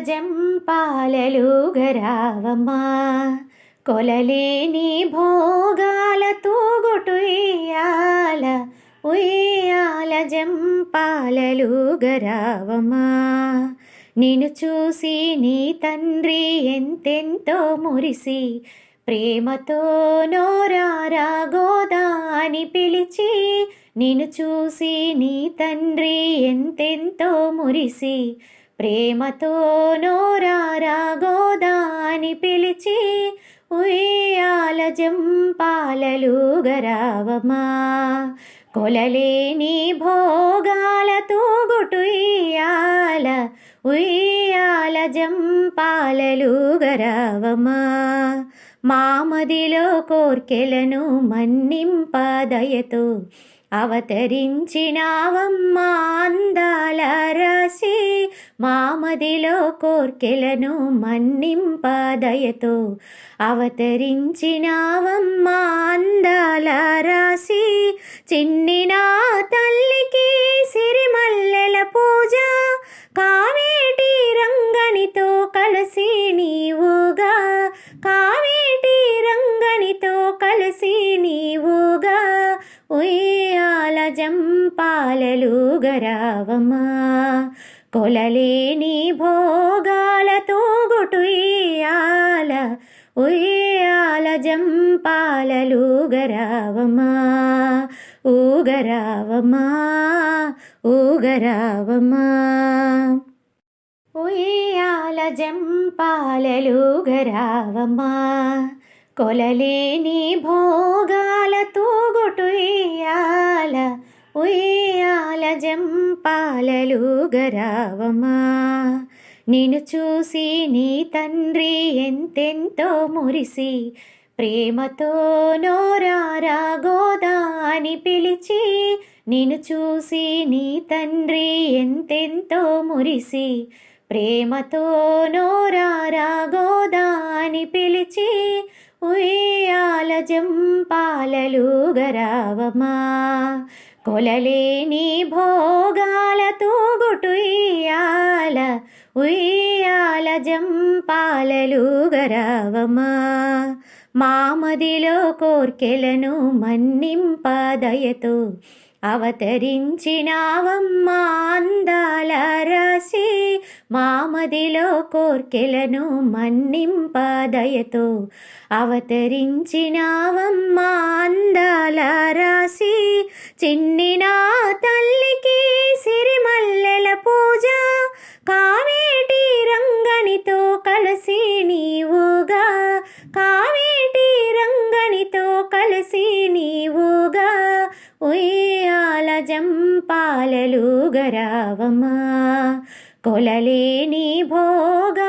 జంపాలలుగరావమ్మా కొలలేని భోగాల తూగుటు ఉయ్యాల ఉయ్యాల జంపాలలుగరావమ్మా నిన్ను చూసి నీ తండ్రి ఎంతెంతో మురిసి ప్రేమతో నోరారా గోదా అని పిలిచి నిన్ను చూసి నీ తండ్రి ఎంతెంతో మురిసి ప్రేమతో నోరారా గోదా అని పిలిచి ఉయ్యాల జంపాలలుగరావమ్మా కొలలేని భోగాల తూగుటు ఉయ్యాల ఉయ్యాల జంపాలలుగరావమ్మా మామదిలో కోర్కెలను మన్నింపదయతో అవతరించినావమ్మా అందాల రాశి మామదిలో కోర్కెలను మన్నింపదయతో అవతరించినావమ్మా అందాల రాశి చిన్నిన తల్లికి సిరిమల్లెల పూజ కావేటి రంగనితో కలిసి నీవుగా కావేటి రంగనితో కలిసి నీవుగా ఉయ్యాల జంపాలలుగరావమ్మా కొలలేని భోగాల తూగుటు ఉయ్యాల ఉయ్యాల జంపాలలుగరావమ్మా ఊగరావమ్మా ఊగరావమ్మా ఉయ్యాల జంపాలలుగరావమ్మా కొలలేని భోగాల తూగుటు ఉయ్యాల ఉయ్యాల జంపాలలుగరావమ్మా నిన్ను చూసి నీ తండ్రి ఎంతెంతో మురిసి ప్రేమతో నోరారా గోదా అని పిలిచి నిన్ను చూసి నీ తండ్రి ఎంతెంతో మురిసి ప్రేమతో నోరారా గోదా అని పిలిచి ఉయ్యాల జంపాలలుగరావమ్మా కొలలేని భోగాల తూగుటు ఉయ్యాల ఉయ్యాల జంపాలలుగరావమ్మా మామదిలో కోర్కెలను మన్నింపదయతో అవతరించినావమ్మా అందాల రాశి మామదిలో కోర్కెలను మన్నింపదయతో అవతరించినావమ్మా అందాల రాశి చిన్నిన తల్లికి సిరిమల్లెల పూజ కావేటి రంగనితో కలిసి నీవుగా కావేటి రంగనితో కలిసి నీవుగా ఉయ్యాల జంపాలలుగరావమ్మా కొలలేని భోగా